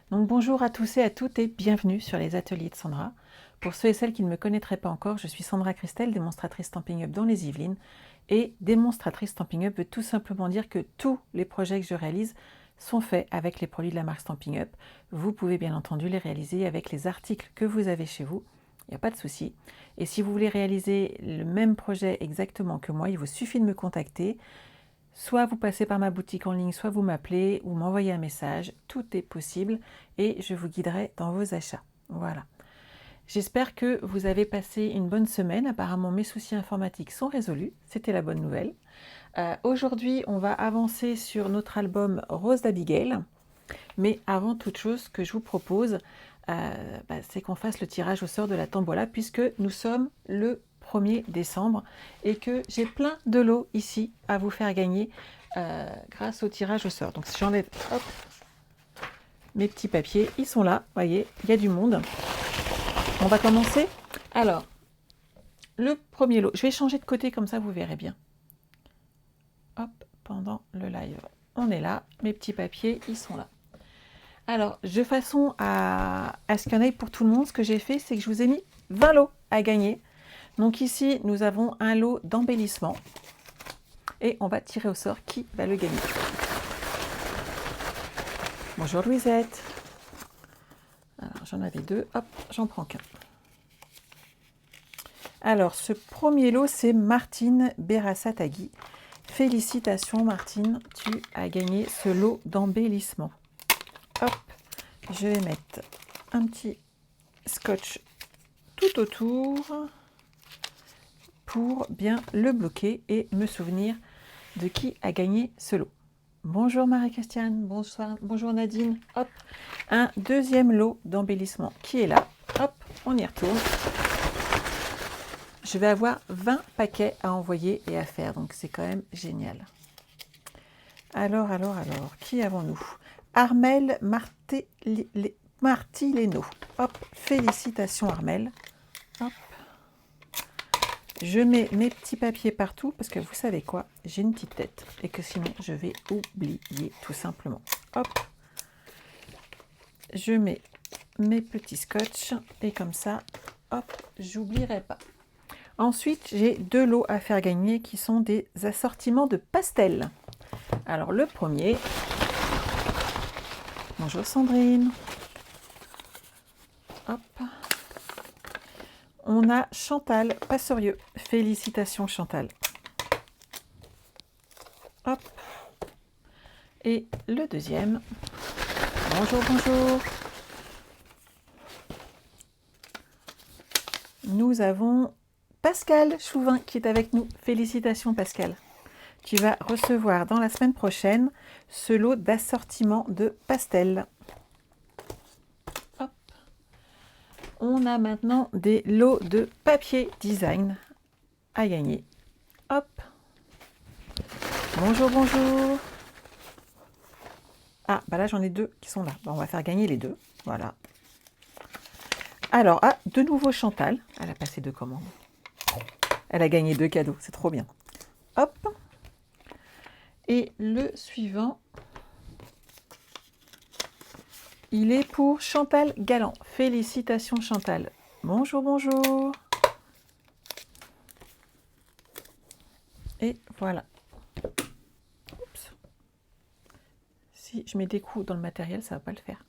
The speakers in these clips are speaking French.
Donc bonjour à tous et à toutes et bienvenue sur les ateliers de Sandra. Pour ceux et celles qui ne me connaîtraient pas encore, je suis Sandra Christel, démonstratrice Stampin' Up dans les Yvelines. Et démonstratrice Stampin' Up veut tout simplement dire que tous les projets que je réalise sont faits avec les produits de la marque Stampin' Up. Vous pouvez bien entendu les réaliser avec les articles que vous avez chez vous. Il n'y a pas de souci. Et si vous voulez réaliser le même projet exactement que moi, il vous suffit de me contacter. Soit vous passez par ma boutique en ligne, soit vous m'appelez ou m'envoyez un message. Tout est possible et je vous guiderai dans vos achats. Voilà. J'espère que vous avez passé une bonne semaine. Apparemment, mes soucis informatiques sont résolus. C'était la bonne nouvelle. Aujourd'hui, on va avancer sur notre album Rose d'Abigail. Mais avant toute chose, ce que je vous propose, c'est qu'on fasse le tirage au sort de la tombola puisque nous sommes le 1er décembre et que j'ai plein de lots ici à vous faire gagner grâce au tirage au sort. Donc si j'enlève mes petits papiers, ils sont là, voyez, il y a du monde. On va commencer. Alors, le premier lot, je vais changer de côté comme ça vous verrez bien. Hop, pendant le live. On est là, mes petits papiers, ils sont là. Alors, de façon à ce qu'il y en ait pour tout le monde, ce que j'ai fait, c'est que je vous ai mis 20 lots à gagner. Donc ici, nous avons un lot d'embellissement. Et on va tirer au sort qui va le gagner. Bonjour Louisette. Alors, j'en avais deux. Hop, j'en prends qu'un. Alors, ce premier lot, c'est Martine Berassatagui. Félicitations Martine, tu as gagné ce lot d'embellissement. Hop, je vais mettre un petit scotch tout autour pour bien le bloquer et me souvenir de qui a gagné ce lot. Bonjour Marie-Christiane, bonjour Nadine. Hop, un deuxième lot d'embellissement qui est là. Hop, on y retourne. Je vais avoir 20 paquets à envoyer et à faire, donc c'est quand même génial. Alors, qui avons-nous? Armelle Martileno. Hop, félicitations Armelle. Hop. Je mets mes petits papiers partout parce que vous savez quoi, j'ai une petite tête et que sinon je vais oublier tout simplement. Hop. Je mets mes petits scotch et comme ça, hop, j'oublierai pas. Ensuite, j'ai deux lots à faire gagner qui sont des assortiments de pastels. Alors le premier, bonjour Sandrine. Hop. On a Chantal Passerieux. Félicitations Chantal. Hop. Et le deuxième, bonjour, bonjour. Nous avons Pascal Chouvin qui est avec nous. Félicitations Pascal. Tu vas recevoir dans la semaine prochaine ce lot d'assortiment de pastels. Hop. On a maintenant des lots de papier design à gagner. Hop. Bonjour, bonjour. Ah, bah là j'en ai deux qui sont là. Bah, on va faire gagner les deux. Voilà. Alors, de nouveau Chantal. Elle a passé 2 commandes. Elle a gagné 2 cadeaux. C'est trop bien. Hop. Et le suivant, il est pour Chantal Galland. Félicitations Chantal. Bonjour, bonjour. Et voilà. Oups. Si je mets des coups dans le matériel, ça ne va pas le faire.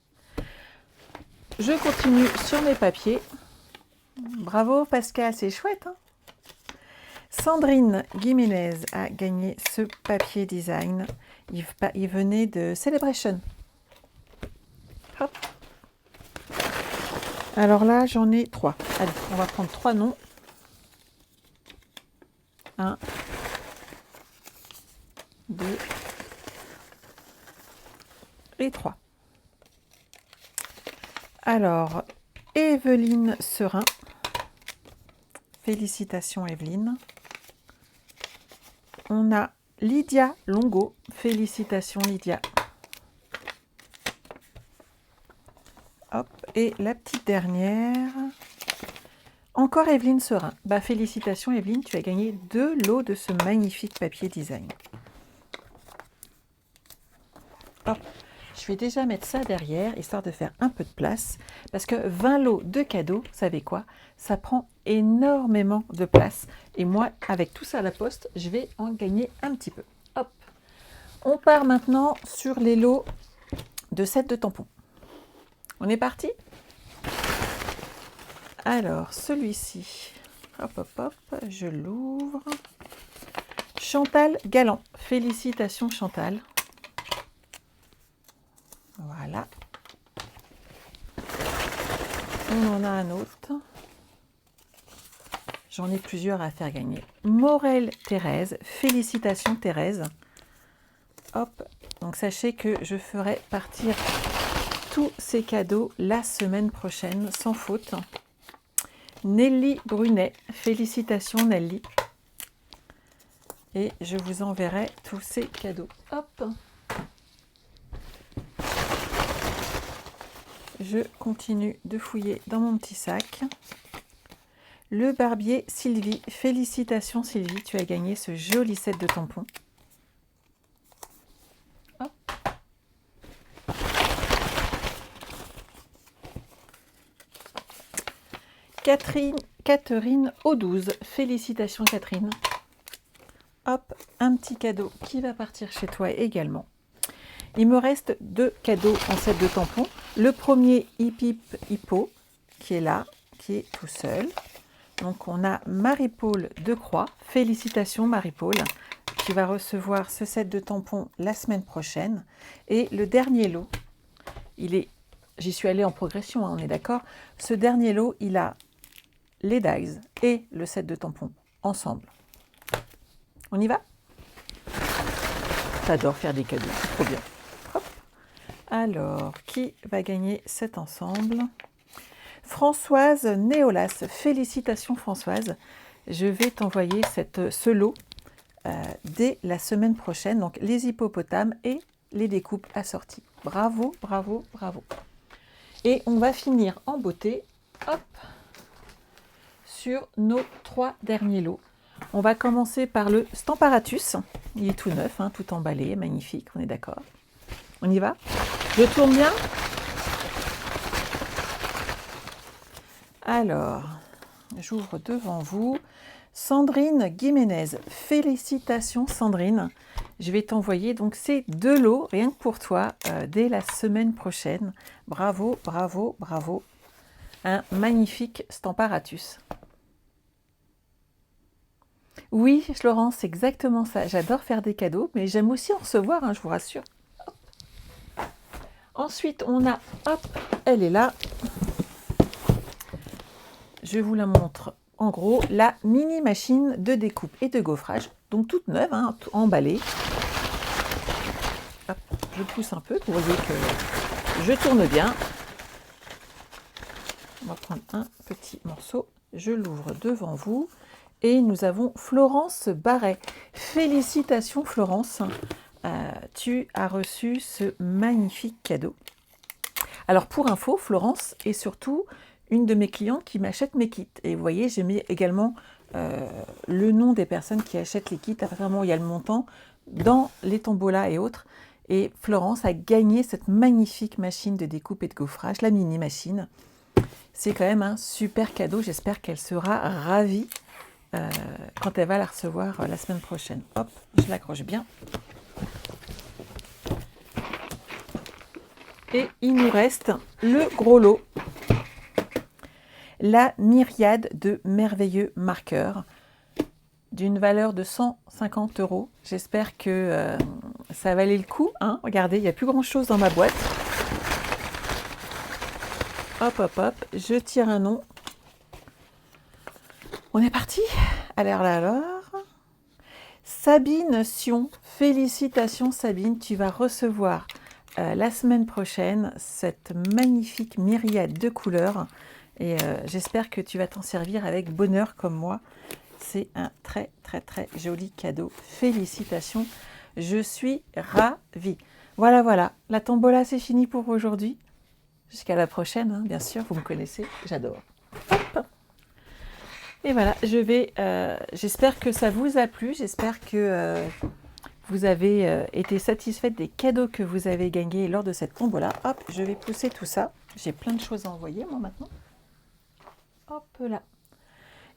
Je continue sur mes papiers. Bravo Pascal, c'est chouette. Hein? Sandrine Guiménez a gagné ce papier design. Il venait de Celebration. Hop. Alors là, j'en ai 3. Allez, on va prendre 3 noms. 1, 2 et 3. Alors, Evelyne Serin. Félicitations Evelyne. On a Lydia Longo. Félicitations Lydia. Hop, et la petite dernière. Encore Evelyne Serin. Bah, félicitations Evelyne, tu as gagné 2 lots de ce magnifique papier design. Hop, je vais déjà mettre ça derrière, histoire de faire un peu de place. Parce que 20 lots de cadeaux, vous savez quoi? Ça prend énormément de place. Et moi, avec tout ça à la poste, je vais en gagner un petit peu. Hop. On part maintenant sur les lots de sets de tampons. On est parti? Alors, celui-ci, hop, hop, hop, je l'ouvre. Chantal Galland. Félicitations, Chantal. Voilà. On en a un autre. J'en ai plusieurs à faire gagner. Morel Thérèse. Félicitations, Thérèse. Hop. Donc, sachez que je ferai partir tous ces cadeaux la semaine prochaine, sans faute. Nelly Brunet. Félicitations, Nelly. Et je vous enverrai tous ces cadeaux. Hop. Je continue de fouiller dans mon petit sac. Le barbier Sylvie. Félicitations Sylvie, tu as gagné ce joli set de tampons. Hop. Catherine Au12. Félicitations Catherine. Hop, un petit cadeau qui va partir chez toi également. Il me reste 2 cadeaux en set de tampons. Le premier Hip Hip Hippo qui est là, qui est tout seul. Donc on a Marie-Paul Decroix. Félicitations Marie-Paul. Tu vas recevoir ce set de tampons la semaine prochaine. Et le dernier lot, j'y suis allée en progression, hein, on est d'accord. Ce dernier lot, il a les dies et le set de tampons ensemble. On y va? J'adore faire des cadeaux, c'est trop bien. Hop. Alors, qui va gagner cet ensemble? Françoise Néolas. Félicitations Françoise. Je vais t'envoyer ce lot dès la semaine prochaine. Donc, les hippopotames et les découpes assorties. Bravo, bravo, bravo. Et on va finir en beauté, hop, sur nos 3 derniers lots. On va commencer par le Stamparatus. Il est tout neuf, hein, tout emballé, magnifique, on est d'accord. On y va? Je tourne bien? Alors, j'ouvre devant vous. Sandrine Guiménez. Félicitations Sandrine. Je vais t'envoyer donc ces 2 lots, rien que pour toi, dès la semaine prochaine. Bravo, bravo, bravo. Un magnifique Stamparatus. Oui, Laurence, c'est exactement ça. J'adore faire des cadeaux, mais j'aime aussi en recevoir, hein, je vous rassure. Hop. Ensuite, on a, hop, elle est là. Je vous la montre en gros, la mini machine de découpe et de gaufrage, donc toute neuve, hein, emballée. Hop, je pousse un peu, vous voyez que je tourne bien. On va prendre un petit morceau, je l'ouvre devant vous. Et nous avons Florence Barret. Félicitations Florence, tu as reçu ce magnifique cadeau. Alors pour info, Florence est surtout une de mes clientes qui m'achète mes kits. Et vous voyez, j'ai mis également le nom des personnes qui achètent les kits. Vraiment, il y a le montant dans les tombolas et autres. Et Florence a gagné cette magnifique machine de découpe et de gaufrage, la mini machine. C'est quand même un super cadeau. J'espère qu'elle sera ravie quand elle va la recevoir la semaine prochaine. Hop, je l'accroche bien. Et il nous reste le gros lot. La myriade de merveilleux marqueurs d'une valeur de 150 €. J'espère que ça valait le coup, hein. Regardez, il n'y a plus grand chose dans ma boîte. Hop, hop, hop, je tire un nom. On est parti. Alors, Sabine Sion, félicitations Sabine, tu vas recevoir la semaine prochaine cette magnifique myriade de couleurs et j'espère que tu vas t'en servir avec bonheur comme moi. C'est un très très très joli cadeau. Félicitations, je suis ravie. Voilà, la tombola c'est fini pour aujourd'hui. Jusqu'à la prochaine, hein, bien sûr, vous me connaissez, j'adore. Hop. Et voilà, j'espère que ça vous a plu, j'espère que vous avez été satisfaite des cadeaux que vous avez gagnés lors de cette tombola. Hop, je vais pousser tout ça. J'ai plein de choses à envoyer, moi, maintenant. Hop là.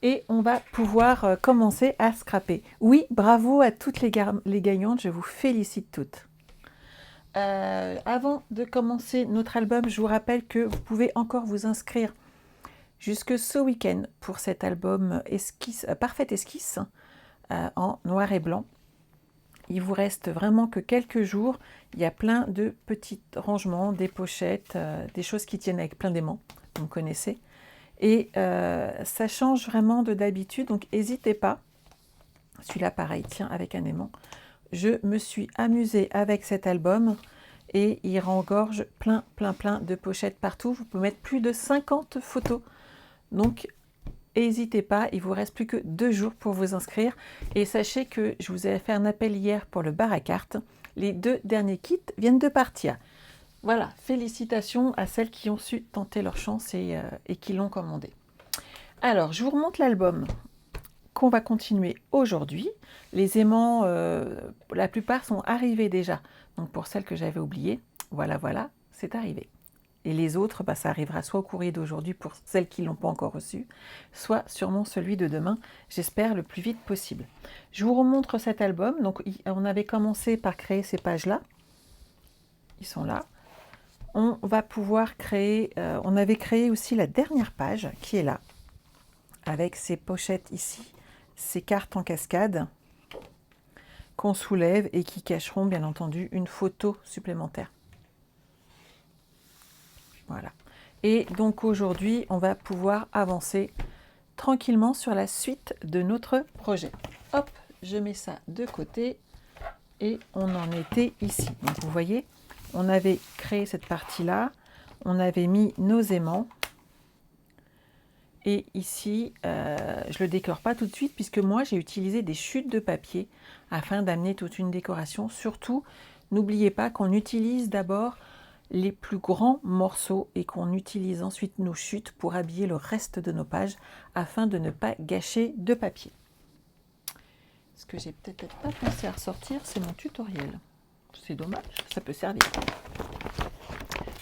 Et on va pouvoir commencer à scraper. Oui, bravo à toutes les gagnantes, je vous félicite toutes. Avant de commencer notre album, je vous rappelle que vous pouvez encore vous inscrire jusque ce week-end pour cet album esquisse, Parfaite Esquisse en noir et blanc. Il vous reste vraiment que quelques jours. Il y a plein de petits rangements, des pochettes, des choses qui tiennent avec plein d'aimants, vous me connaissez. Et ça change vraiment de d'habitude, donc n'hésitez pas. Celui-là, pareil, tient avec un aimant. Je me suis amusée avec cet album et il regorge plein de pochettes partout. Vous pouvez mettre plus de 50 photos. Donc, n'hésitez pas, il vous reste plus que 2 jours pour vous inscrire. Et sachez que je vous ai fait un appel hier pour le bar à cartes. Les 2 derniers kits viennent de partir. Voilà, félicitations à celles qui ont su tenter leur chance et qui l'ont commandé. Alors, je vous remonte l'album qu'on va continuer aujourd'hui. Les aimants, la plupart sont arrivés déjà. Donc, pour celles que j'avais oubliées, voilà, c'est arrivé. Et les autres, ça arrivera soit au courrier d'aujourd'hui pour celles qui ne l'ont pas encore reçu, soit sûrement celui de demain, j'espère le plus vite possible. Je vous remontre cet album. Donc, on avait commencé par créer ces pages-là. Ils sont là. On va pouvoir créer, on avait créé aussi la dernière page qui est là, avec ces pochettes ici, ces cartes en cascade qu'on soulève et qui cacheront bien entendu une photo supplémentaire. Voilà. Et donc aujourd'hui, on va pouvoir avancer tranquillement sur la suite de notre projet. Hop, je mets ça de côté et on en était ici. Donc vous voyez, on avait créé cette partie-là, on avait mis nos aimants. Et ici, je ne le décore pas tout de suite puisque moi, j'ai utilisé des chutes de papier afin d'amener toute une décoration. Surtout, n'oubliez pas qu'on utilise d'abord les plus grands morceaux et qu'on utilise ensuite nos chutes pour habiller le reste de nos pages afin de ne pas gâcher de papier. Ce que j'ai peut-être pas pensé à ressortir, c'est mon tutoriel. C'est dommage, ça peut servir.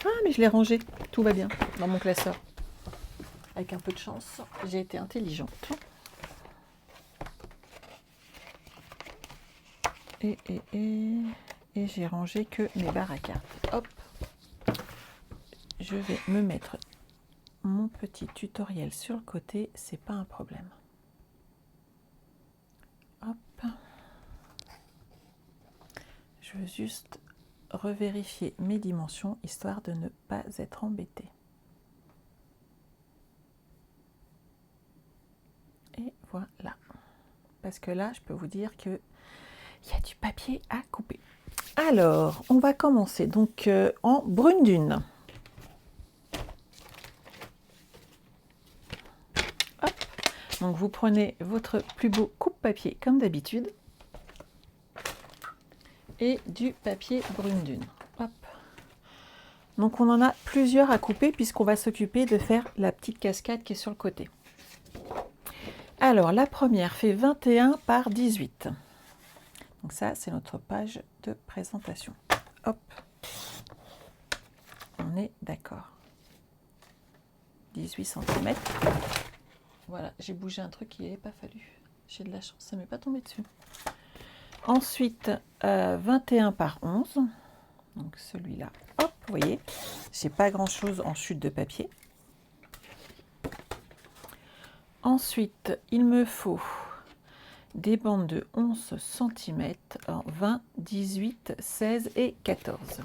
Ah, mais je l'ai rangé, tout va bien, dans mon classeur. Avec un peu de chance, j'ai été intelligente. Et j'ai rangé que mes barres à cartes. Hop, je vais me mettre mon petit tutoriel sur le côté, c'est pas un problème. Hop, je veux juste revérifier mes dimensions histoire de ne pas être embêtée. Et voilà, parce que là, je peux vous dire que il y a du papier à couper. Alors, on va commencer donc en brune dune. Hop. Donc, vous prenez votre plus beau coupe-papier comme d'habitude et du papier brune dune. Hop. Donc, on en a plusieurs à couper puisqu'on va s'occuper de faire la petite cascade qui est sur le côté. Alors, la première fait 21 par 18. Donc ça, c'est notre page de présentation. Hop, on est d'accord. 18 cm. Voilà, j'ai bougé un truc qui n'avait pas fallu. J'ai de la chance, ça ne m'est pas tombé dessus. Ensuite, 21 par 11. Donc celui-là, hop, vous voyez, j'ai pas grand-chose en chute de papier. Ensuite, il me faut des bandes de 11 cm en 20, 18, 16 et 14.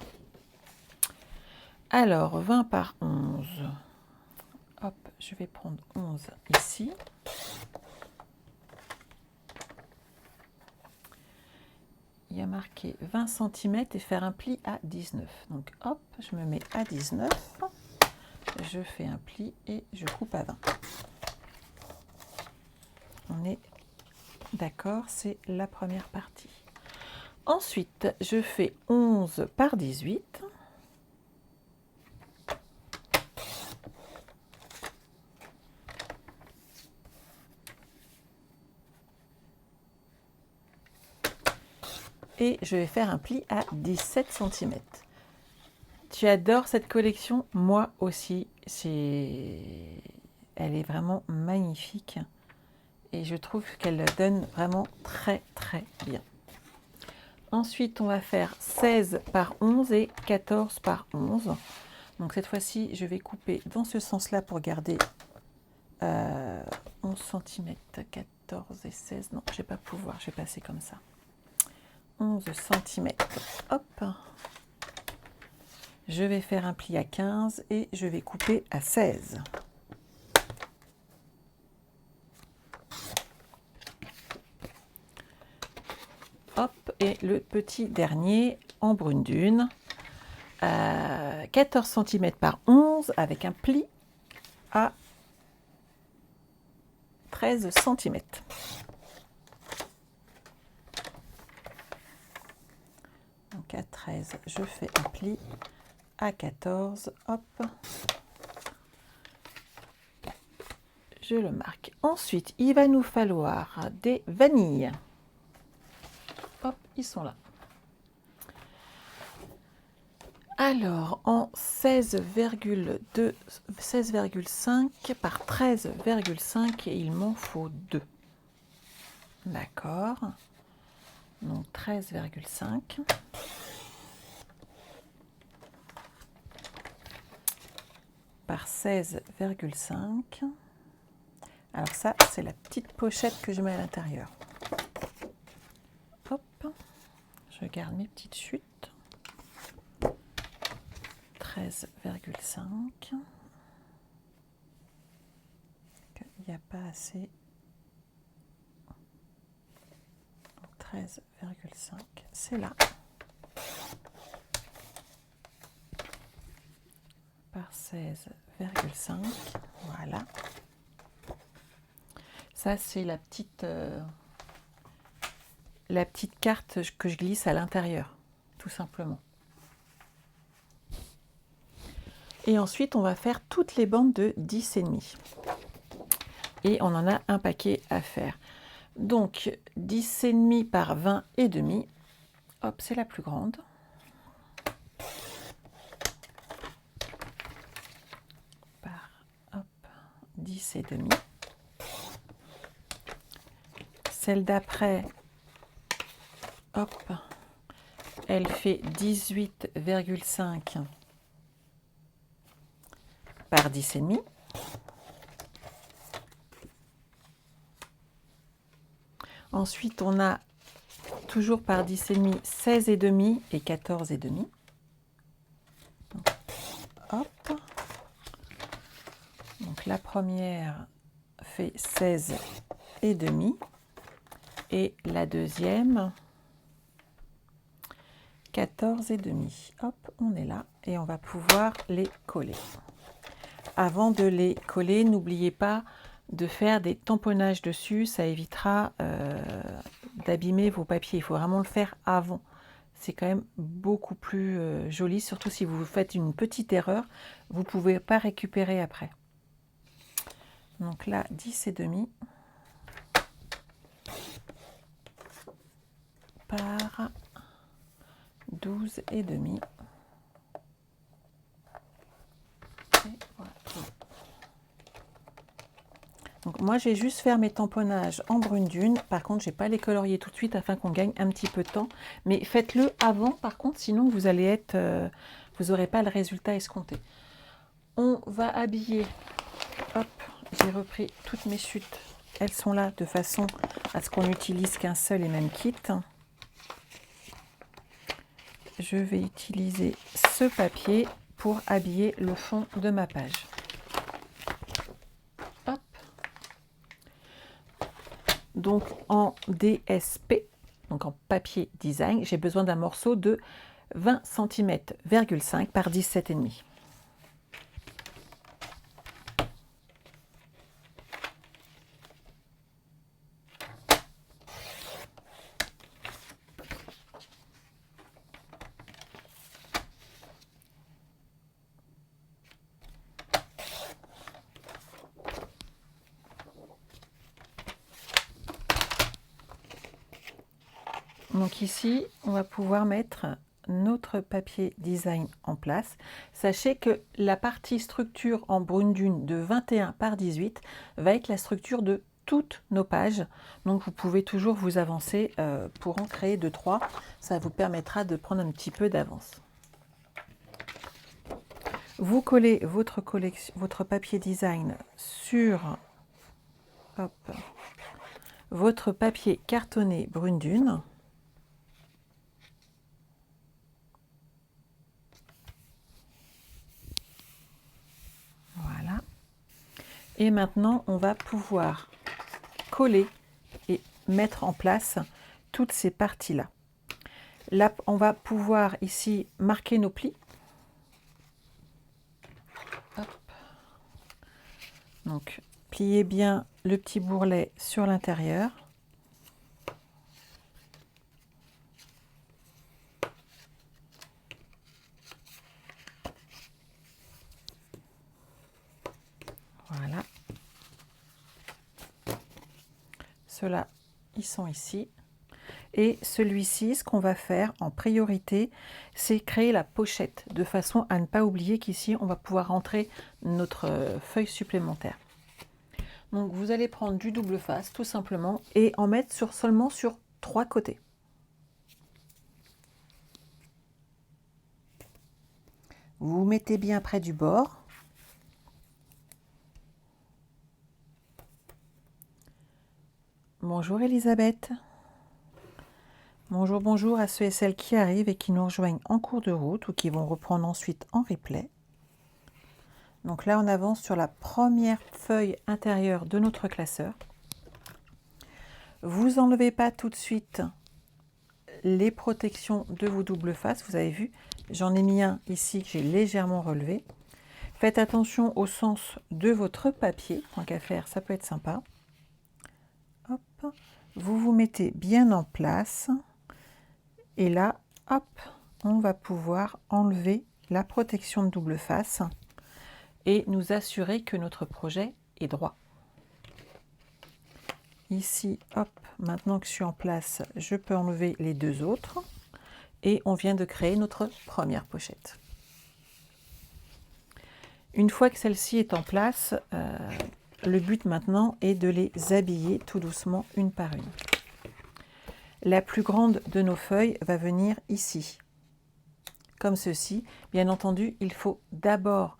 Alors, 20 par 11. Hop, je vais prendre 11 ici. Il y a marqué 20 cm et faire un pli à 19. Donc, hop, je me mets à 19. Je fais un pli et je coupe à 20. On est d'accord, c'est la première partie. Ensuite, je fais 11 par 18. et je vais faire un pli à 17 cm. Tu adores cette collection? Moi aussi. Elle est vraiment magnifique et je trouve qu'elle donne vraiment très très bien. Ensuite, on va faire 16 par 11 et 14 par 11. Donc cette fois-ci, je vais couper dans ce sens-là pour garder 11 cm, 14 et 16. Non, je ne vais pas pouvoir, je vais passer comme ça. 11 cm. Hop. Je vais faire un pli à 15 et je vais couper à 16. Hop, et le petit dernier en brune dune. 14 cm par 11 avec un pli à 13 cm. Donc à 13, je fais un pli. À 14, hop, je le marque. Ensuite, il va nous falloir des vanilles. Hop, ils sont là. Alors, en 16,2, 16,5 par 13,5, il m'en faut 2. D'accord. Donc 13,5. Par 16,5. Alors ça, c'est la petite pochette que je mets à l'intérieur. Hop, je garde mes petites chutes. 13,5. Il n'y a pas assez. 13,5, c'est là. Par 16,5, voilà. Ça, c'est la petite carte que je glisse à l'intérieur, tout simplement. Et ensuite, on va faire toutes les bandes de 10,5. Et on en a un paquet à faire. Donc, 10,5 par 20,5. Hop, c'est la plus grande. Par, hop, 10,5. Celle d'après, hop, elle fait 18,5 par 10,5. Ensuite, on a toujours par 10,5, 16,5 et 14,5. Hop. Donc la première fait 16,5 et la deuxième 14,5. Hop, on est là et on va pouvoir les coller. Avant de les coller, n'oubliez pas de faire des tamponnages dessus, ça évitera d'abîmer vos papiers. Il faut vraiment le faire avant. C'est quand même beaucoup plus joli, surtout si vous faites une petite erreur, vous ne pouvez pas récupérer après. Donc là, 10,5 par 12,5. Voilà. Donc moi, je vais juste faire mes tamponnages en brune dune. Par contre, je n'ai pas les colorier tout de suite afin qu'on gagne un petit peu de temps. Mais faites-le avant, par contre, sinon vous allez être, vous n'aurez pas le résultat escompté. On va habiller. Hop, j'ai repris toutes mes chutes. Elles sont là de façon à ce qu'on n'utilise qu'un seul et même kit. Je vais utiliser ce papier pour habiller le fond de ma page. Hop. Donc en DSP, donc en papier design, j'ai besoin d'un morceau de 20 cm,5 par 17,5. Donc ici, on va pouvoir mettre notre papier design en place. Sachez que la partie structure en brune dune de 21 par 18 va être la structure de toutes nos pages. Donc vous pouvez toujours vous avancer pour en créer 2-3. Ça vous permettra de prendre un petit peu d'avance. Vous collez votre papier design sur votre papier cartonné brune dune. Voilà. Et maintenant, on va pouvoir coller et mettre en place toutes ces parties-là. Là, on va pouvoir ici marquer nos plis. Hop. Donc, pliez bien le petit bourrelet sur l'intérieur. Voilà. Ceux-là, ils sont ici. Et celui-ci, ce qu'on va faire en priorité, c'est créer la pochette, de façon à ne pas oublier qu'ici, on va pouvoir rentrer notre feuille supplémentaire. Donc, vous allez prendre du double face, tout simplement, et en mettre seulement sur 3 côtés. Vous vous mettez bien près du bord. Bonjour Elisabeth. Bonjour, bonjour à ceux et celles qui arrivent et qui nous rejoignent en cours de route ou qui vont reprendre ensuite en replay. Donc là, on avance sur la première feuille intérieure de notre classeur. Vous n'enlevez pas tout de suite les protections de vos doubles faces. Vous avez vu, j'en ai mis un ici que j'ai légèrement relevé. Faites attention au sens de votre papier. Tant qu'à faire, ça peut être sympa. Hop. Vous vous mettez bien en place. Et là, hop, on va pouvoir enlever la protection de double face et nous assurer que notre projet est droit. Ici, hop, maintenant que je suis en place, je peux enlever les 2 autres. Et on vient de créer notre première pochette. Une fois que celle-ci est en place, le but maintenant est de les habiller tout doucement une par une. La plus grande de nos feuilles va venir ici, comme ceci. Bien entendu, il faut d'abord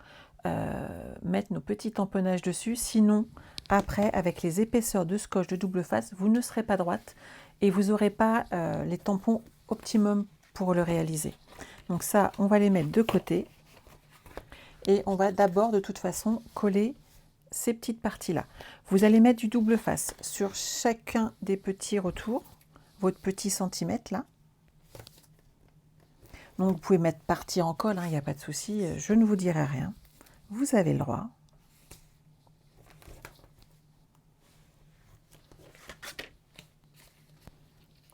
mettre nos petits tamponnages dessus, sinon après, avec les épaisseurs de scotch de double face, vous ne serez pas droite et vous n'aurez pas les tampons optimum pour le réaliser. Donc ça, on va les mettre de côté et on va d'abord de toute façon coller ces petites parties-là. Vous allez mettre du double face sur chacun des petits retours, votre petit centimètre là. Donc vous pouvez mettre partie en colle, il n'y a pas de souci, je ne vous dirai rien. Vous avez le droit.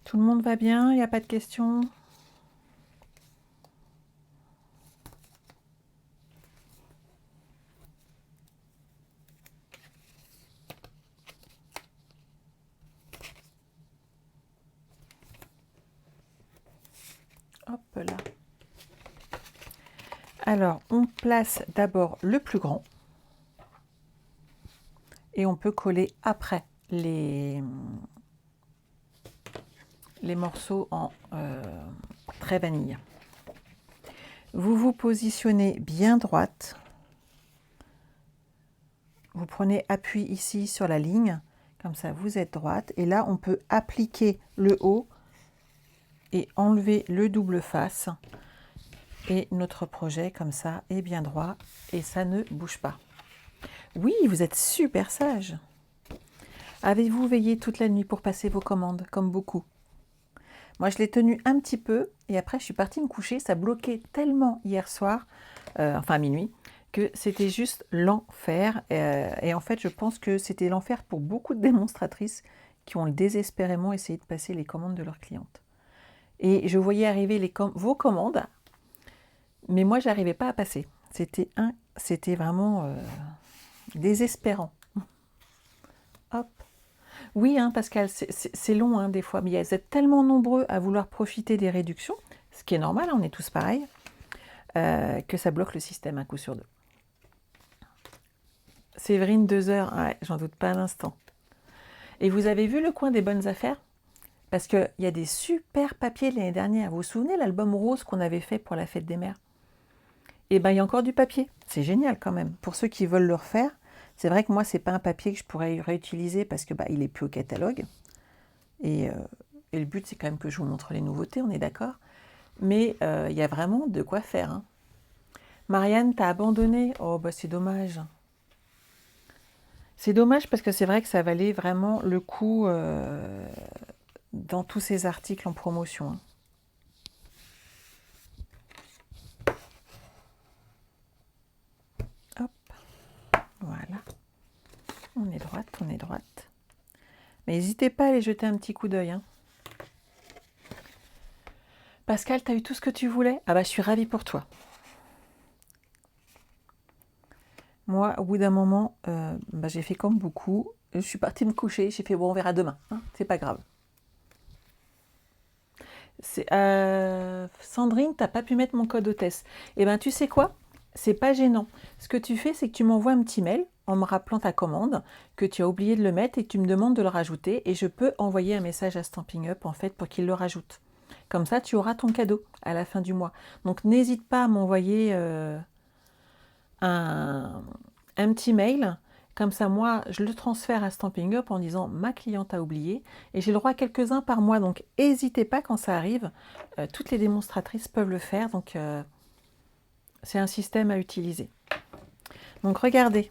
Tout le monde va bien, il n'y a pas de questions? Hop là. Alors, on place d'abord le plus grand et on peut coller après les morceaux en trait vanille. Vous vous positionnez bien droite. Vous prenez appui ici sur la ligne, comme ça vous êtes droite. Et là, on peut appliquer le haut et enlever le double face. Et notre projet, comme ça, est bien droit et ça ne bouge pas. Oui, vous êtes super sage. Avez-vous veillé toute la nuit pour passer vos commandes, comme beaucoup? Moi, je l'ai tenu un petit peu et après, je suis partie me coucher. Ça bloquait tellement hier soir, enfin à minuit, que c'était juste l'enfer. Et en fait, je pense que c'était l'enfer pour beaucoup de démonstratrices qui ont désespérément essayé de passer les commandes de leurs clientes. Et je voyais arriver vos commandes, mais moi, j'arrivais pas à passer. C'était vraiment désespérant. Hop. Oui, hein, Pascal, c'est long hein, des fois, mais vous êtes tellement nombreux à vouloir profiter des réductions, ce qui est normal, hein, on est tous pareils, que ça bloque le système un coup sur deux. Séverine, 2 heures, ouais, j'en doute pas un instant. Et vous avez vu le coin des bonnes affaires? Parce qu'il y a des super papiers de l'année dernière. Vous vous souvenez l'album rose qu'on avait fait pour la fête des mères? Eh bien, il y a encore du papier. C'est génial quand même. Pour ceux qui veulent le refaire, c'est vrai que moi, c'est pas un papier que je pourrais réutiliser parce que il est plus au catalogue. Et le but, c'est quand même que je vous montre les nouveautés, on est d'accord. Mais il y a vraiment de quoi faire. Hein. Marianne, t'as abandonné? Oh, bah c'est dommage. C'est dommage parce que c'est vrai que ça valait vraiment le coup dans tous ces articles en promotion. Hein. Hop, voilà. On est droite, on est droite. Mais n'hésitez pas à aller jeter un petit coup d'œil. Hein. Pascal, t'as eu tout ce que tu voulais? Ah bah je suis ravie pour toi. Moi, au bout d'un moment, j'ai fait comme beaucoup. Je suis partie me coucher, j'ai fait bon, on verra demain. Hein, c'est pas grave. Sandrine, t'as pas pu mettre mon code hôtesse. Eh ben, tu sais quoi? C'est pas gênant. Ce que tu fais, c'est que tu m'envoies un petit mail en me rappelant ta commande, que tu as oublié de le mettre et que tu me demandes de le rajouter. Et je peux envoyer un message à Stampin' Up en fait pour qu'il le rajoute. Comme ça, tu auras ton cadeau à la fin du mois. Donc, n'hésite pas à m'envoyer un petit mail. Comme ça, moi, je le transfère à Stampin' Up en disant ma cliente a oublié. Et j'ai le droit à quelques-uns par mois. Donc, n'hésitez pas quand ça arrive. Toutes les démonstratrices peuvent le faire. Donc, c'est un système à utiliser. Donc, regardez,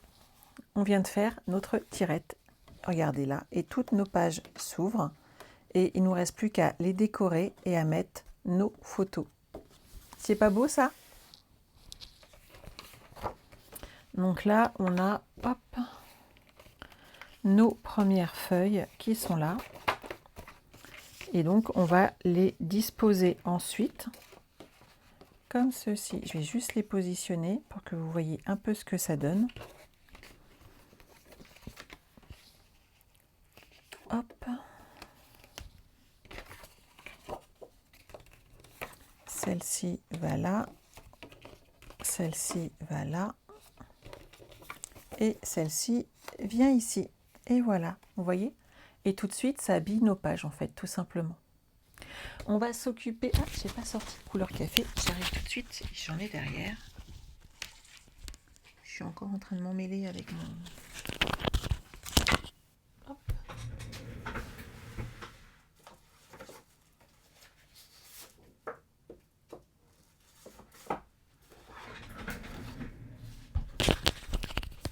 on vient de faire notre tirette. Regardez là. Et toutes nos pages s'ouvrent. Et il ne nous reste plus qu'à les décorer et à mettre nos photos. C'est pas beau ça? Donc là, on a hop, nos premières feuilles qui sont là. Et donc, on va les disposer ensuite comme ceci. Je vais juste les positionner pour que vous voyez un peu ce que ça donne. Hop. Celle-ci va là. Celle-ci va là. Et celle-ci vient ici. Et voilà, vous voyez? Et tout de suite, ça habille nos pages, en fait, tout simplement. On va s'occuper... Ah, j'ai pas sorti de couleur café. J'arrive tout de suite. J'en ai derrière. Je suis encore en train de m'emmêler avec mon... Hop.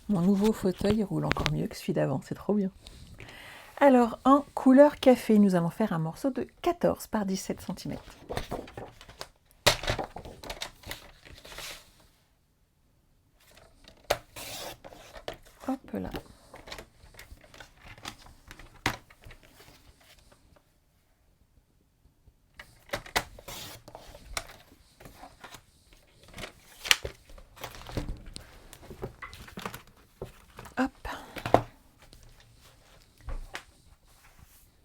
Mon nouveau fauteuil roule encore mieux que celui d'avant. C'est trop bien. Alors, en couleur café, nous allons faire un morceau de 14 par 17 cm. Hop là. Hop.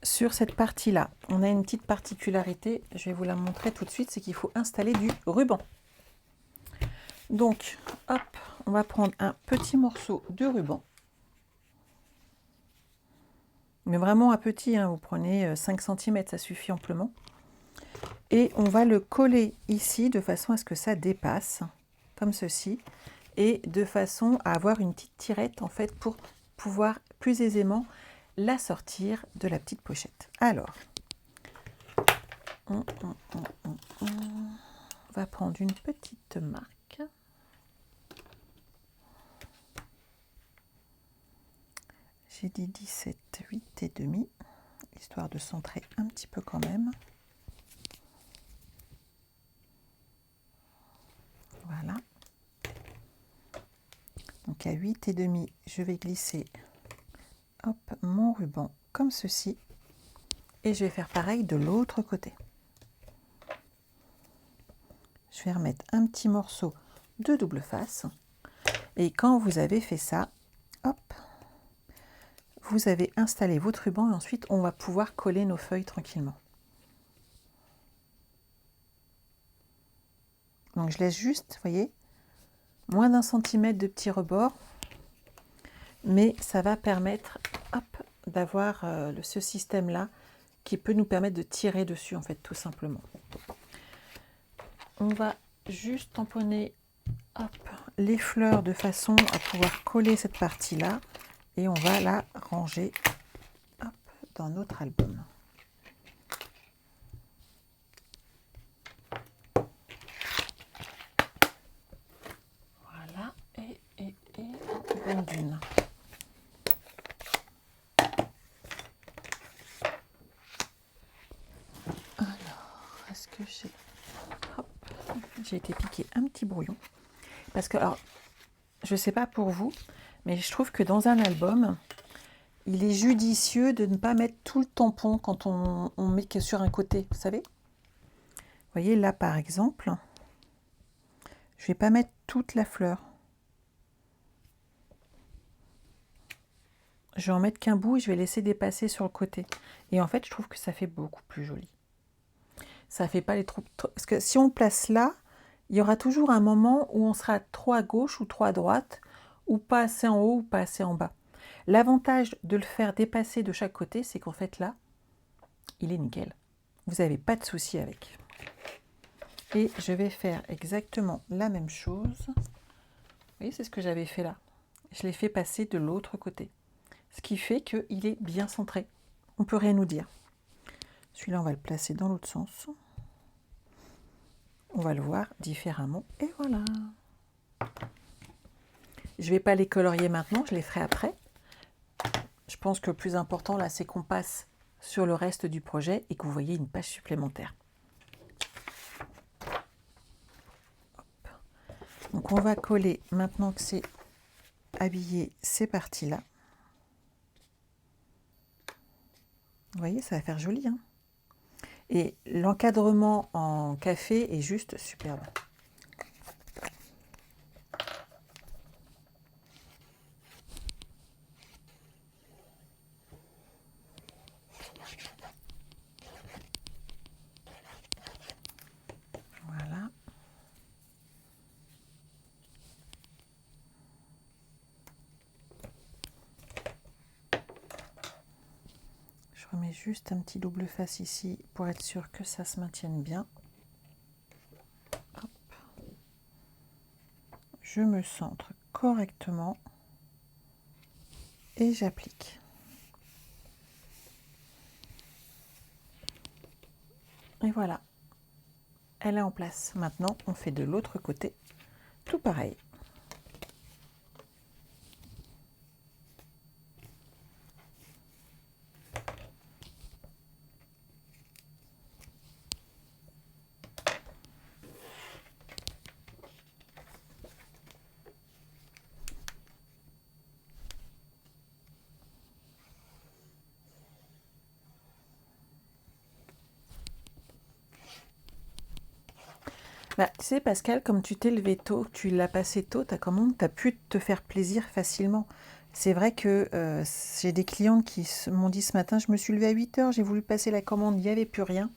Sur cette partie-là, on a une petite particularité, je vais vous la montrer tout de suite, c'est qu'il faut installer du ruban. Donc, hop, on va prendre un petit morceau de ruban. Mais vraiment un petit, hein, vous prenez 5 cm, ça suffit amplement. Et on va le coller ici de façon à ce que ça dépasse, comme ceci. Et de façon à avoir une petite tirette en fait pour pouvoir plus aisément la sortir de la petite pochette. Alors, on va prendre une petite marque. J'ai dit 17, 8 et demi, histoire de centrer un petit peu quand même. Voilà. Donc à 8 et demi, je vais glisser hop, mon ruban comme ceci. Et je vais faire pareil de l'autre côté. Je vais remettre un petit morceau de double face. Et quand vous avez fait ça, hop, vous avez installé votre ruban et ensuite on va pouvoir coller nos feuilles tranquillement. Donc je laisse juste, vous voyez, moins d'1 centimètre de petit rebord, mais ça va permettre d'avoir ce système-là qui peut nous permettre de tirer dessus, en fait, tout simplement. On va juste tamponner les fleurs de façon à pouvoir coller cette partie-là et on va la ranger dans notre album. Voilà, et bonne dune. Alors, est-ce que j'ai été piqué un petit brouillon parce que, alors, je sais pas pour vous, mais je trouve que dans un album, il est judicieux de ne pas mettre tout le tampon quand on met que sur un côté, vous savez. Vous voyez, là, par exemple, je vais pas mettre toute la fleur. Je vais en mettre qu'un bout et je vais laisser dépasser sur le côté. Et en fait, je trouve que ça fait beaucoup plus joli. Ça fait pas les trop... Parce que si on place là, il y aura toujours un moment où on sera trop à gauche ou trop à droite, ou pas assez en haut ou pas assez en bas. L'avantage de le faire dépasser de chaque côté, c'est qu'en fait là, il est nickel. Vous n'avez pas de souci avec. Et je vais faire exactement la même chose. Vous voyez, c'est ce que j'avais fait là. Je l'ai fait passer de l'autre côté. Ce qui fait qu'il est bien centré. On ne peut rien nous dire. Celui-là, on va le placer dans l'autre sens. On va le voir différemment. Et voilà. Je ne vais pas les colorier maintenant, je les ferai après. Je pense que le plus important là, c'est qu'on passe sur le reste du projet et que vous voyez une page supplémentaire. Hop. Donc on va coller, maintenant que c'est habillé, ces parties-là. Vous voyez, ça va faire joli, hein. Et l'encadrement en café est juste superbe. Voilà. Je remets juste un petit double face ici pour être sûr que ça se maintienne bien. Hop. Je me centre correctement et j'applique. Et voilà, elle est en place. Maintenant, on fait de l'autre côté, tout pareil. Bah, tu sais Pascal, comme tu t'es levé tôt, tu l'as passé tôt, ta commande, tu as pu te faire plaisir facilement. C'est vrai que j'ai des clientes qui m'ont dit ce matin, je me suis levée à 8 h, j'ai voulu passer la commande, il n'y avait plus rien.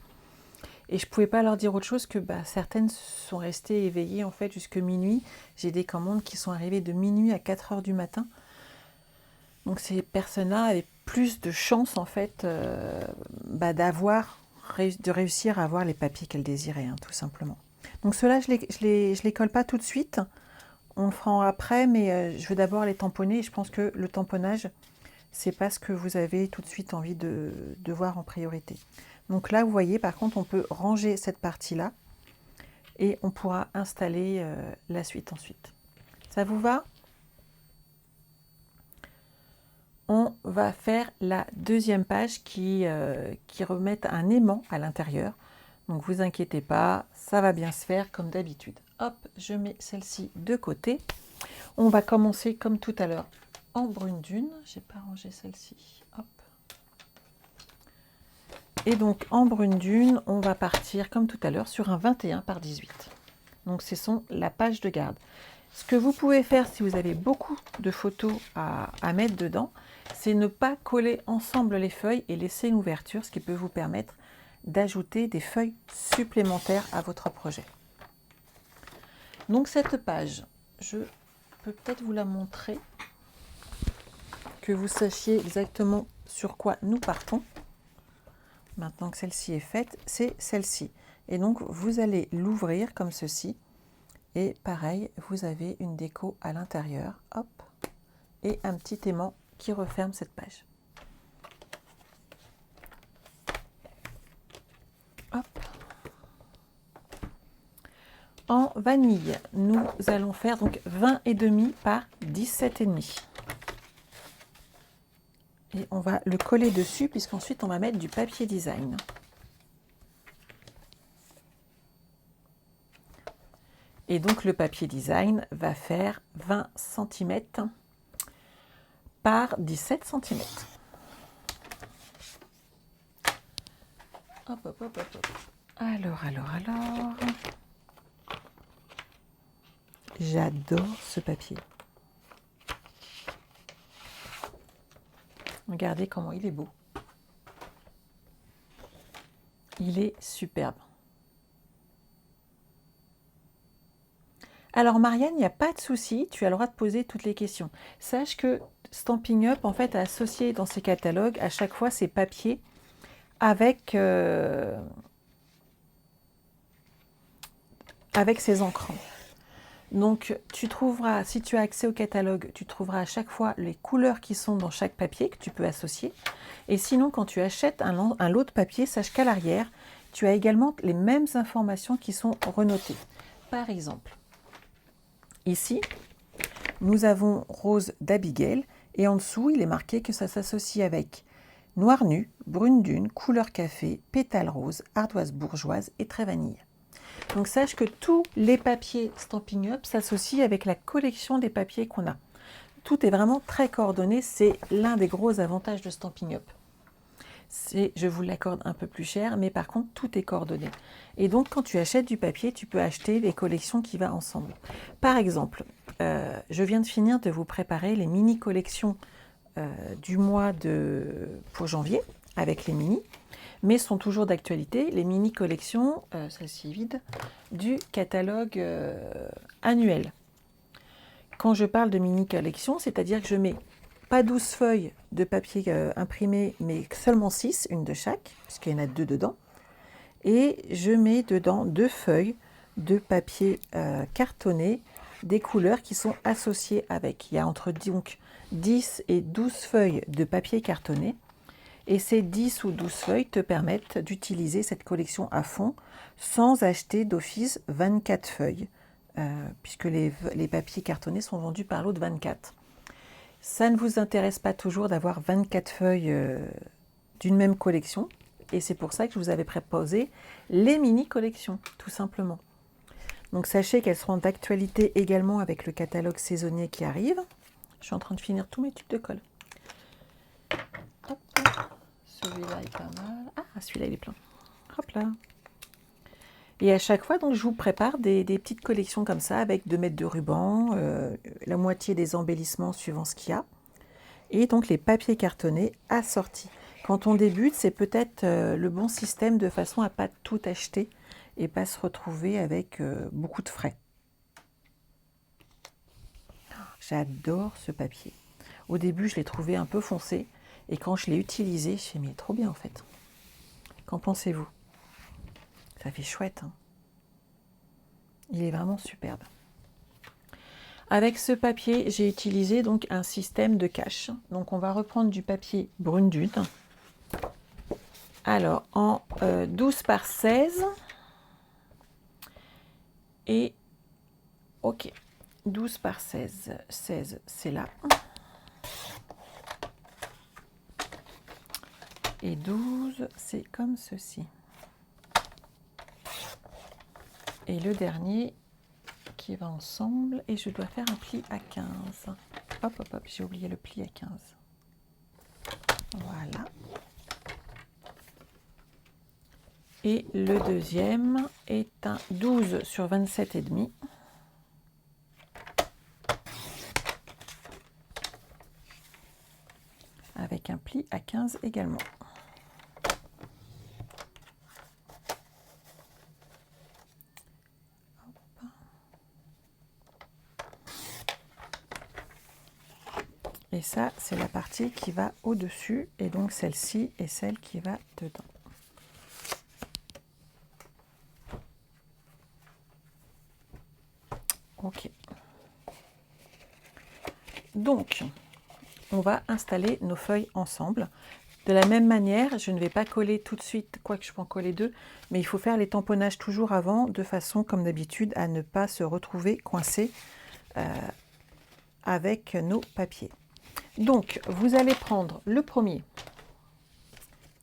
Et je ne pouvais pas leur dire autre chose que certaines sont restées éveillées en fait jusque minuit. J'ai des commandes qui sont arrivées de minuit à 4 h du matin. Donc ces personnes-là avaient plus de chance en fait de réussir à avoir les papiers qu'elles désiraient, hein, tout simplement. Donc ceux-là, je les colle pas tout de suite. On le fera après, mais je veux d'abord les tamponner. Et je pense que le tamponnage, c'est pas ce que vous avez tout de suite envie de voir en priorité. Donc là, vous voyez, par contre, on peut ranger cette partie-là et on pourra installer la suite ensuite. Ça vous va? On va faire la deuxième page qui remet un aimant à l'intérieur. Donc vous inquiétez pas, ça va bien se faire comme d'habitude. Hop, je mets celle-ci de côté. On va commencer comme tout à l'heure en brune dune. J'ai pas rangé celle-ci. Hop. Et donc en brune dune, on va partir comme tout à l'heure sur un 21 par 18. Donc ce sont la page de garde. Ce que vous pouvez faire si vous avez beaucoup de photos à mettre dedans, c'est ne pas coller ensemble les feuilles et laisser une ouverture, ce qui peut vous permettre d'ajouter des feuilles supplémentaires à votre projet. Donc cette page, je peux peut-être vous la montrer, que vous sachiez exactement sur quoi nous partons. Maintenant que celle-ci est faite, c'est celle-ci. Et donc vous allez l'ouvrir comme ceci. Et pareil, vous avez une déco à l'intérieur, hop, et un petit aimant qui referme cette page. Hop. En vanille, nous allons faire donc 20,5 par 17,5. Et on va le coller dessus puisqu'ensuite on va mettre du papier design. Et donc le papier design va faire 20 cm par 17 cm. Hop, hop, hop, hop, hop. Alors. J'adore ce papier. Regardez comment il est beau. Il est superbe. Alors Marianne, il n'y a pas de souci, tu as le droit de poser toutes les questions. Sache que Stampin' Up, en fait, a associé dans ses catalogues à chaque fois ses papiers avec ses encrants. Donc tu trouveras, si tu as accès au catalogue, tu trouveras à chaque fois les couleurs qui sont dans chaque papier que tu peux associer. Et sinon, quand tu achètes un lot de papier, sache qu'à l'arrière, tu as également les mêmes informations qui sont renotées. Par exemple, ici, nous avons Rose d'Abigail et en dessous, il est marqué que ça s'associe avec Noir nu, Brune dune, Couleur café, Pétale rose, Ardoise bourgeoise et Trait vanille. Donc sache que tous les papiers Stampin' Up s'associent avec la collection des papiers qu'on a. Tout est vraiment très coordonné, c'est l'un des gros avantages de Stampin' Up. Je vous l'accorde un peu plus cher, mais par contre tout est coordonné. Et donc quand tu achètes du papier, tu peux acheter les collections qui vont ensemble. Par exemple, je viens de finir de vous préparer les mini collections du mois pour janvier avec les mini, mais sont toujours d'actualité, les mini collections, celle-ci est vide, du catalogue annuel. Quand je parle de mini collection, c'est-à-dire que je mets pas 12 feuilles de papier imprimé, mais seulement 6, une de chaque, puisqu'il y en a 2 dedans, et je mets dedans 2 feuilles de papier cartonné, des couleurs qui sont associées avec. Il y a entre donc 10 et 12 feuilles de papier cartonné, et ces 10 ou 12 feuilles te permettent d'utiliser cette collection à fond sans acheter d'office 24 feuilles, puisque les papiers cartonnés sont vendus par lot de 24. Ça ne vous intéresse pas toujours d'avoir 24 feuilles d'une même collection, et c'est pour ça que je vous avais proposé les mini-collections, tout simplement. Donc sachez qu'elles seront d'actualité également avec le catalogue saisonnier qui arrive. Je suis en train de finir tous mes tubes de colle. Hop. Celui-là est pas mal. Ah, celui-là il est plein. Hop là. Et à chaque fois, donc, je vous prépare des petites collections comme ça, avec 2 mètres de ruban, la moitié des embellissements suivant ce qu'il y a, et donc les papiers cartonnés assortis. Quand on débute, c'est peut-être le bon système de façon à ne pas tout acheter et pas se retrouver avec beaucoup de frais. J'adore ce papier. Au début, je l'ai trouvé un peu foncé, et quand je l'ai utilisé, je me suis dit, mais trop bien en fait. Qu'en pensez-vous? Ça fait chouette, hein. Il est vraiment superbe. Avec ce papier, j'ai utilisé donc un système de cache. Donc on va reprendre du papier brune dune. Alors en 12 par 16. Et ok, 12 par 16. 16, c'est là. Et 12, c'est comme ceci. Et le dernier qui va ensemble, et je dois faire un pli à 15. Hop, hop, hop, j'ai oublié le pli à 15. Voilà. Et le deuxième est un 12 sur 27,5. avec un pli à 15 également. Et ça, c'est la partie qui va au-dessus, et donc celle-ci est celle qui va dedans. Ok. Donc, on va installer nos feuilles ensemble. De la même manière, je ne vais pas coller tout de suite, quoique je peux en coller deux, mais il faut faire les tamponnages toujours avant, de façon, comme d'habitude, à ne pas se retrouver coincé avec nos papiers. Donc, vous allez prendre le premier,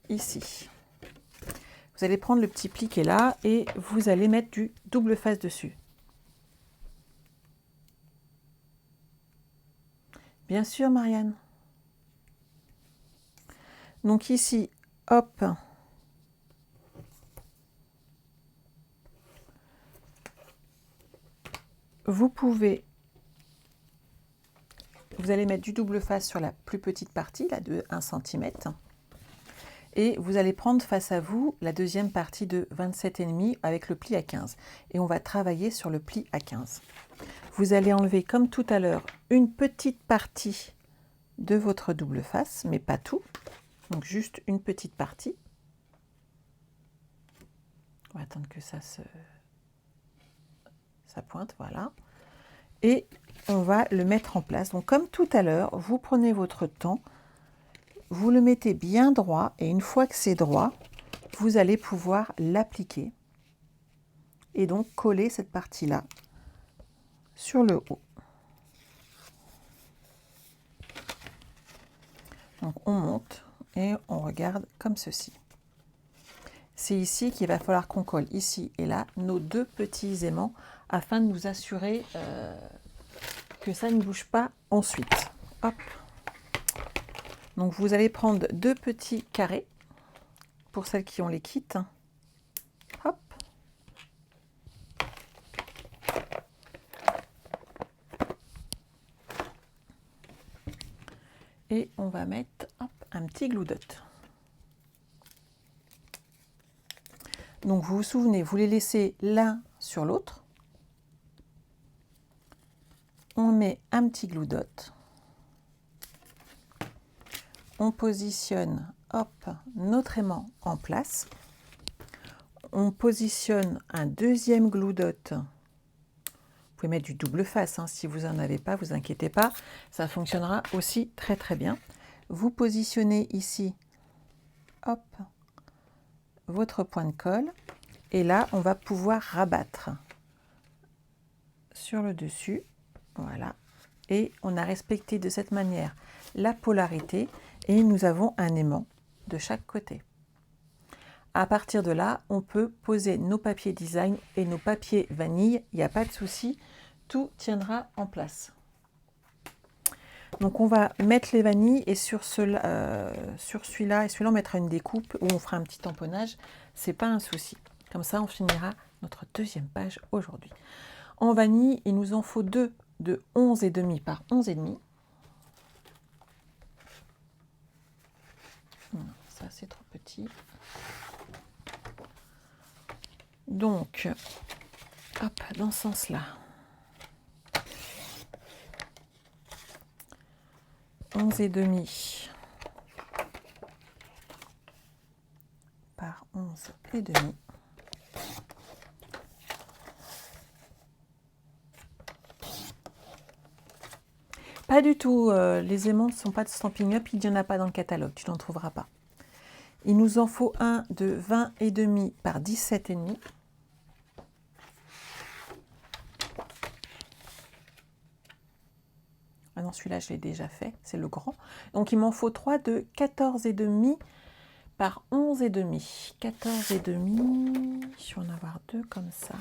ici. Vous allez prendre le petit pli qui est là et vous allez mettre du double face dessus. Bien sûr, Marianne. Donc ici, hop. Vous allez mettre du double face sur la plus petite partie, là de 1 cm. Et vous allez prendre face à vous la deuxième partie de 27,5 avec le pli à 15. Et on va travailler sur le pli à 15. Vous allez enlever, comme tout à l'heure, une petite partie de votre double face, mais pas tout. Donc juste une petite partie. On va attendre que ça pointe, voilà. Et on va le mettre en place. Donc comme tout à l'heure, vous prenez votre temps, vous le mettez bien droit, et une fois que c'est droit, vous allez pouvoir l'appliquer et donc coller cette partie-là sur le haut. Donc on monte et on regarde comme ceci. C'est ici qu'il va falloir qu'on colle, ici et là, nos deux petits aimants afin de nous assurer que ça ne bouge pas ensuite. Hop. Donc vous allez prendre deux petits carrés pour celles qui ont les kits. Hop. Et on va mettre hop, un petit glue dot. Donc vous vous souvenez, vous les laissez l'un sur l'autre. On met un petit glue dot. On positionne hop, notre aimant en place. On positionne un deuxième glue dot. Vous pouvez mettre du double face, hein, si vous n'en avez pas, vous inquiétez pas, ça fonctionnera aussi très très bien. Vous positionnez ici hop, votre point de colle et là on va pouvoir rabattre sur le dessus, voilà, et on a respecté de cette manière la polarité et nous avons un aimant de chaque côté. À partir de là, on peut poser nos papiers design et nos papiers vanille, il n'y a pas de souci, tout tiendra en place. Donc on va mettre les vanilles et sur celui-là et celui-là on mettra une découpe où on fera un petit tamponnage, c'est pas un souci. Comme ça on finira notre deuxième page aujourd'hui. En vanille, il nous en faut deux de 11,5 par 11,5. Non, ça c'est trop petit. Donc, hop, dans ce sens-là. 11,5 par 11,5. Pas du tout, les aimants ne sont pas de Stampin' Up, il n'y en a pas dans le catalogue, tu n'en trouveras pas. Il nous en faut un de 20,5 par 17,5. Ah non, celui-là, je l'ai déjà fait, c'est le grand. Donc, il m'en faut 3 de 14,5 par 11,5. 14,5, je vais en avoir deux comme ça.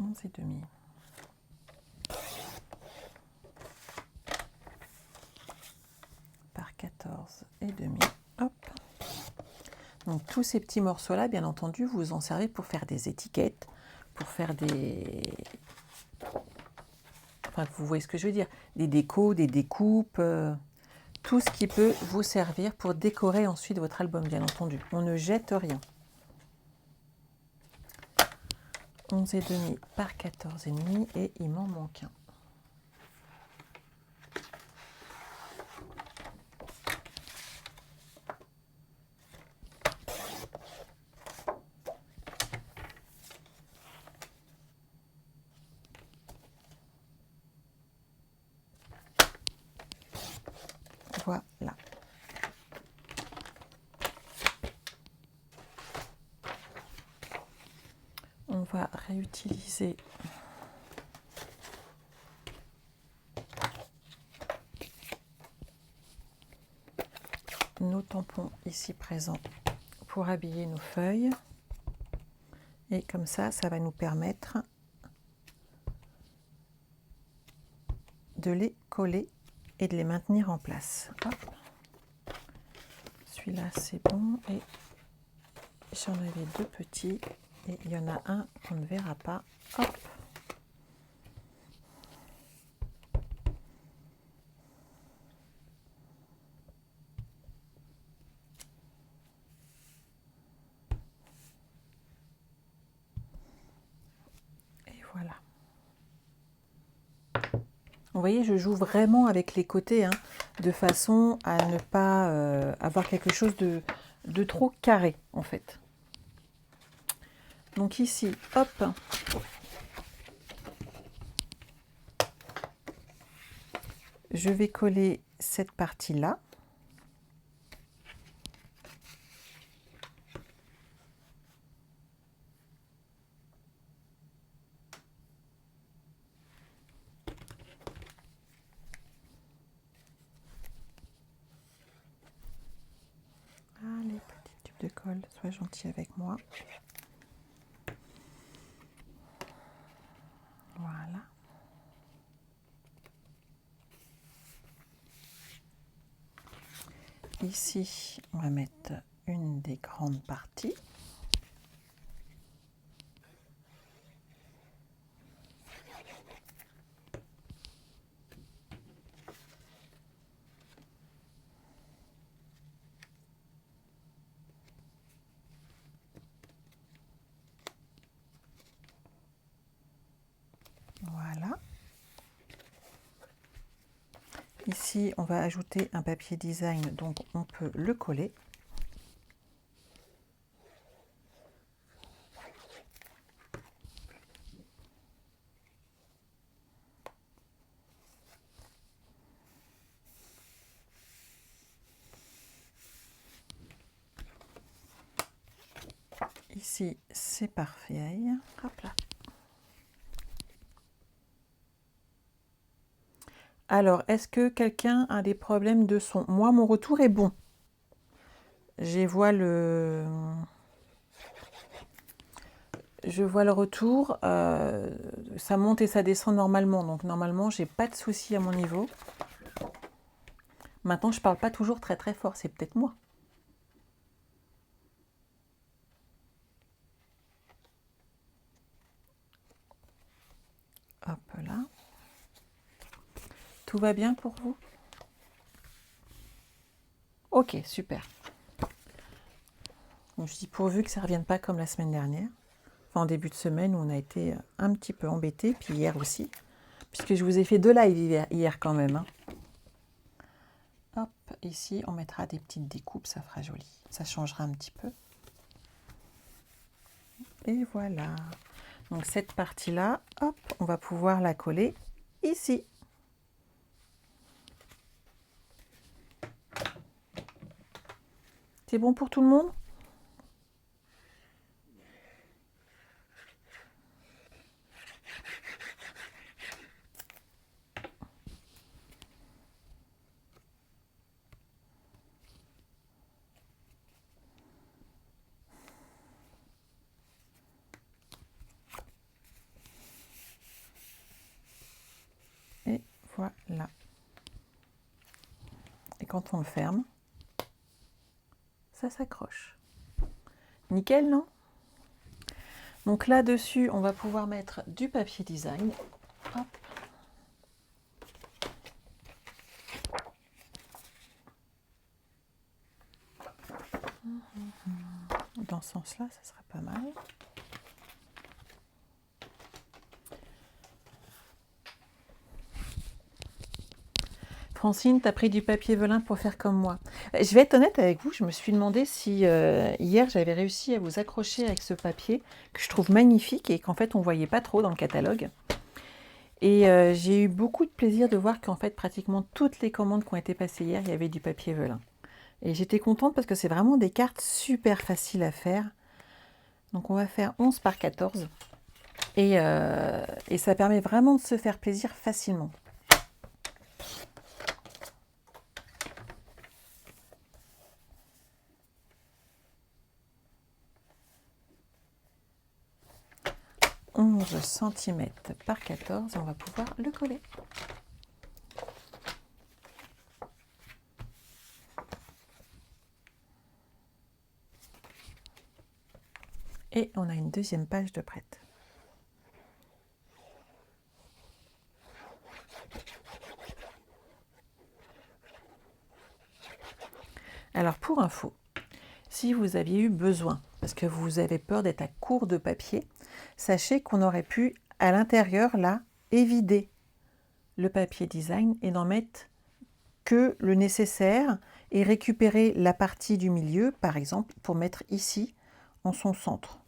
11,5. Par 14,5. Hop. Donc, tous ces petits morceaux-là, bien entendu, vous en servez pour faire des étiquettes, pour faire des enfin vous voyez ce que je veux dire, des décos, des découpes, tout ce qui peut vous servir pour décorer ensuite votre album, bien entendu. On ne jette rien. 11,5 par 14,5 et il m'en manque un. Voilà. On va réutiliser nos tampons ici présents pour habiller nos feuilles. Et comme ça, ça va nous permettre de les coller et de les maintenir en place. Celui-là, c'est bon. Et j'en avais deux petits. Et il y en a un qu'on ne verra pas. Hop. Et voilà. Vous voyez, je joue vraiment avec les côtés, hein, de façon à ne pas avoir quelque chose de trop carré, en fait. Donc ici, hop, je vais coller cette partie-là. Allez, petit tube de colle, sois gentil avec moi. Voilà. Ici, on va mettre une des grandes parties. Voilà. Ici, on va ajouter un papier design, donc on peut le coller. Ici, c'est parfait. Hop là. Alors, est-ce que quelqu'un a des problèmes de son? Moi, mon retour est bon. Je vois le retour. Ça monte et ça descend normalement. Donc, normalement, j'ai pas de souci à mon niveau. Maintenant, je parle pas toujours très très fort. C'est peut-être moi. Hop là. Tout va bien pour vous? Ok, super. Donc, je dis pourvu que ça ne revienne pas comme la semaine dernière. Enfin, en début de semaine où on a été un petit peu embêtés, puis hier aussi. Puisque je vous ai fait 2 lives hier quand même. Hein. Hop, ici, on mettra des petites découpes, ça fera joli. Ça changera un petit peu. Et voilà. Donc cette partie-là, hop, on va pouvoir la coller ici. C'est bon pour tout le monde? Et voilà. Et quand on le ferme, ça s'accroche. Nickel, non? Donc là-dessus, on va pouvoir mettre du papier design. Hop. Dans ce sens-là, ça sera pas mal. Francine, tu as pris du papier velin pour faire comme moi. Je vais être honnête avec vous, je me suis demandé si hier j'avais réussi à vous accrocher avec ce papier que je trouve magnifique et qu'en fait on ne voyait pas trop dans le catalogue. Et j'ai eu beaucoup de plaisir de voir qu'en fait pratiquement toutes les commandes qui ont été passées hier, il y avait du papier velin. Et j'étais contente parce que c'est vraiment des cartes super faciles à faire. Donc on va faire 11 par 14 et ça permet vraiment de se faire plaisir facilement. « 11 cm par 14 » et on va pouvoir le coller. Et on a une deuxième page de prête. Alors pour info, si vous aviez eu besoin, parce que vous avez peur d'être à court de papier, sachez qu'on aurait pu à l'intérieur là évider le papier design et n'en mettre que le nécessaire et récupérer la partie du milieu, par exemple, pour mettre ici en son centre.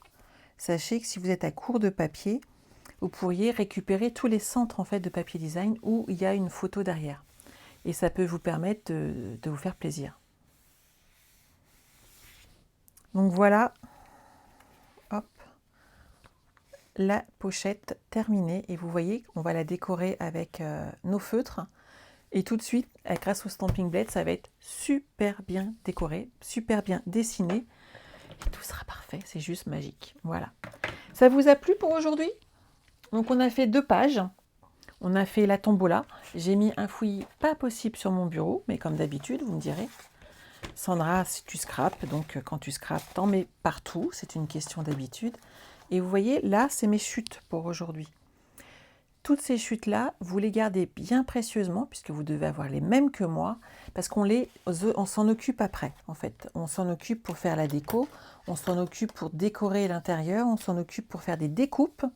Sachez que si vous êtes à court de papier, vous pourriez récupérer tous les centres en fait de papier design où il y a une photo derrière. Et ça peut vous permettre de vous faire plaisir. Donc voilà, hop, la pochette terminée. Et vous voyez, on va la décorer avec nos feutres. Et tout de suite, grâce au Stamping Blade, ça va être super bien décoré, super bien dessiné. Et tout sera parfait, c'est juste magique. Voilà. Ça vous a plu pour aujourd'hui? Donc on a fait 2 pages. On a fait la tombola. J'ai mis un fouillis pas possible sur mon bureau, mais comme d'habitude, vous me direz. Sandra, si tu scrapes, donc quand tu scrapes, t'en mets partout. C'est une question d'habitude. Et vous voyez, là, c'est mes chutes pour aujourd'hui. Toutes ces chutes-là, vous les gardez bien précieusement, puisque vous devez avoir les mêmes que moi, parce qu'on s'en occupe après, en fait. On s'en occupe pour faire la déco, on s'en occupe pour décorer l'intérieur, on s'en occupe pour faire des découpes,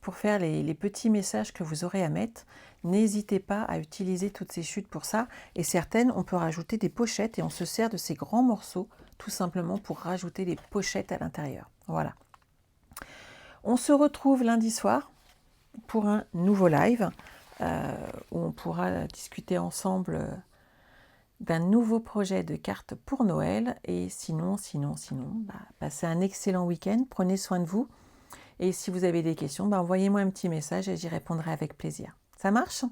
pour faire les petits messages que vous aurez à mettre. N'hésitez pas à utiliser toutes ces chutes pour ça. Et certaines, on peut rajouter des pochettes et on se sert de ces grands morceaux, tout simplement pour rajouter des pochettes à l'intérieur. Voilà. On se retrouve lundi soir pour un nouveau live où on pourra discuter ensemble d'un nouveau projet de cartes pour Noël. Et sinon, passez un excellent week-end, prenez soin de vous. Et si vous avez des questions, envoyez-moi un petit message et j'y répondrai avec plaisir. Ça marche?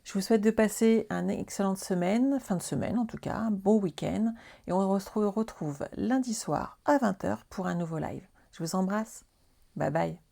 Je vous souhaite de passer une excellente semaine, fin de semaine en tout cas, un bon week-end. Et on se retrouve lundi soir à 20 h pour un nouveau live. Je vous embrasse. Bye bye.